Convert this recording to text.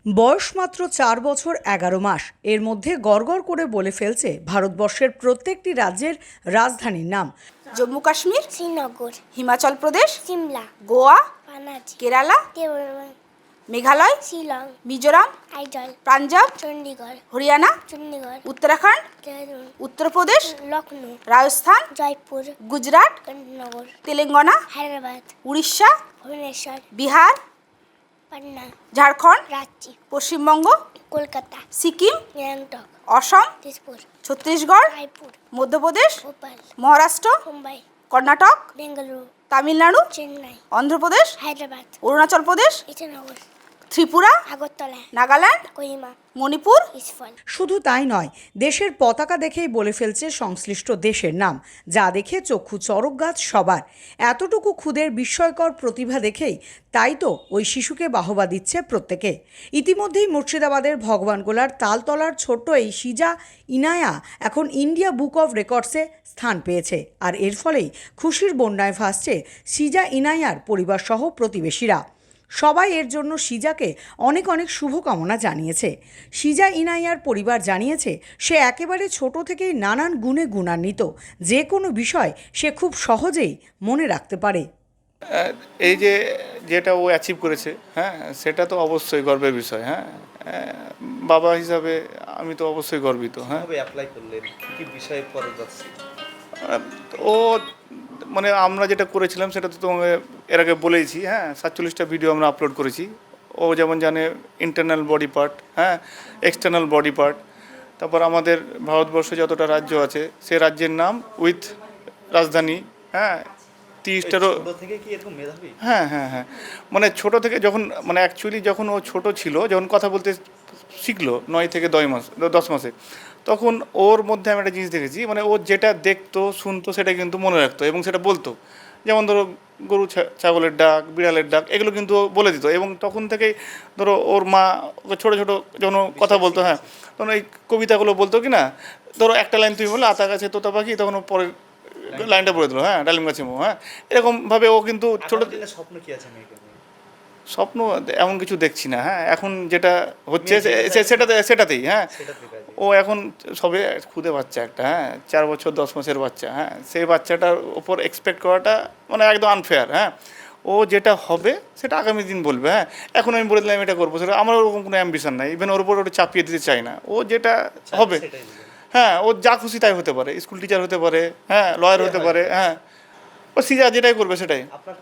বয়স মাত্র 4 বছর 11 মাস। এর মধ্যে গড়গড় করে বলে ফেলছে ভারতবর্ষের প্রত্যেকটি রাজ্যের রাজধানীর নাম। জম্মু কাশ্মীর, শ্রীনগর, হিমাচল প্রদেশ, সিমলা, গোয়া, পানাজি, কেরালা, কেরল, মেঘালয়, শিলং, মিজোরাম, আইজল, পাঞ্জাব, চণ্ডীগড়, হরিয়ানা, চণ্ডীগড়, উত্তরাখণ্ড, দেহরাদুন, উত্তরপ্রদেশ, লখনৌ, রাজস্থান, জয়পুর, গুজরাট, কন্নগর, তেলেঙ্গানা, হায়দ্রাবাদ, উড়িষ্যা, ভুবনেশ্বর, বিহার, পাটনা, ঝাড়খণ্ড, রাঁচি, পশ্চিমবঙ্গ, কলকাতা, সিকিম, গ্যাংটক, অসম, তেজপুর, ছত্তিশগড়, রায়পুর, মধ্যপ্রদেশ, ভোপাল, মহারাষ্ট্র, মুম্বাই, কর্ণাটক, বেঙ্গালুরু, তামিলনাড়ু, চেন্নাই, অন্ধ্রপ্রদেশ, হায়দ্রাবাদ, অরুণাচল প্রদেশ, ইটানগর, ত্রিপুরা, আগরতলা, নাগাল্যান্ড, কোহিমা, মণিপুর। ইসফল। শুধু তাই নয়, দেশের পতাকা দেখেই বলে ফেলছে সংশ্লিষ্ট দেশের নাম, যা দেখে চক্ষু চড়ক গাছ সবার। এতটুকু খুদের বিস্ময়কর প্রতিভা দেখেই তাই তো ওই শিশুকে বাহবা দিচ্ছে প্রত্যেকে। ইতিমধ্যেই মুর্শিদাবাদের ভগবানগোলার তালতলার ছোট্ট এই সিজা ইনায়া এখন ইন্ডিয়া বুক অফ রেকর্ডসে স্থান পেয়েছে। আর এর ফলেই খুশির বন্যায় ভাসছে সিজা ইনায়ার পরিবারসহ প্রতিবেশীরা। সবাই এর জন্য সিজাকে অনেক অনেক শুভকামনা জানিয়েছে। সিজা ইনাইয়ার পরিবার জানিয়েছে সে একেবারে ছোট থেকেই নানান গুণে গুণান্বিত, যে কোনো বিষয় সে খুব সহজেই মনে রাখতে পারে। এই যে যেটা ও অ্যাচিভ করেছে, হ্যাঁ, সেটা তো অবশ্যই গর্বের বিষয়। হ্যাঁ, বাবা হিসাবে আমি তো অবশ্যই গর্বিত। হ্যাঁ, কিভাবে অ্যাপ্লাই করলেন, কি বিষয়ে পরবর্তী? ও মানে আমরা যেটা করেছিলাম সেটা তো তোমাকে এর আগে বলেইছি। হ্যাঁ, 47টা ভিডিও আমরা আপলোড করেছি। ও যেমন জানে ইন্টারনাল বডি পার্ট, হ্যাঁ, এক্সটার্নাল বডি পার্ট, তারপর আমাদের ভারতবর্ষে যতটা রাজ্য আছে সে রাজ্যের নাম উইথ রাজধানী, হ্যাঁ, 30টারও। ছোট থেকে কি এরকম মেধাবী? হ্যাঁ হ্যাঁ হ্যাঁ, মানে ছোট থেকে যখন মানে অ্যাকচুয়ালি যখন ও ছোট ছিল, যখন কথা বলতে শিখলো 9 থেকে 10 মাসে, তখন ওর মধ্যে আমি একটা জিনিস দেখেছি, মানে ও যেটা দেখতো শুনতো সেটা কিন্তু মনে রাখতো এবং সেটা বলতো। যেমন ধরো গরু ছাগলের ডাক, বিড়ালের ডাক, এগুলো কিন্তু ও বলে দিত। এবং তখন থেকেই ধরো ওর মা ওকে ছোটো ছোটো যখন ও কথা বলতো, হ্যাঁ, তখন এই কবিতাগুলো বলতো কি না, ধরো একটা লাইন তুমি বললে আতা গাছে তোতা পাখি, তখন ও পরের লাইনটা বলে দিল, হ্যাঁ, ডালিম গাছে মো, হ্যাঁ, এরকমভাবে ও কিন্তু ছোটো। স্বপ্ন কি আছে মেয়েকে নিয়ে? স্বপ্ন এমন কিছু দেখছি না। হ্যাঁ, এখন যেটা হচ্ছে সেটাতেই, হ্যাঁ, ও এখন সবে খুদে বাচ্চা একটা, হ্যাঁ, 4 বছর 10 মাসের বাচ্চা। হ্যাঁ, সেই বাচ্চাটার ওপর এক্সপেক্ট করাটা মানে একদম আনফেয়ার। হ্যাঁ, ও যেটা হবে সেটা আগামী দিন বলবে। হ্যাঁ, এখন আমি বলে দিলাম এটা করবো, সেটা আমার ওরকম কোনো অ্যাম্বিশন নাই, ইভেন ওর উপর ওটা চাপিয়ে দিতে চাই না। ও যেটা হবে, হ্যাঁ, ও যা খুশি তাই হতে পারে, স্কুল টিচার হতে পারে, হ্যাঁ, লয়ার হতে পারে, হ্যাঁ, ও সিজা যেটাই করবে সেটাই। আপনার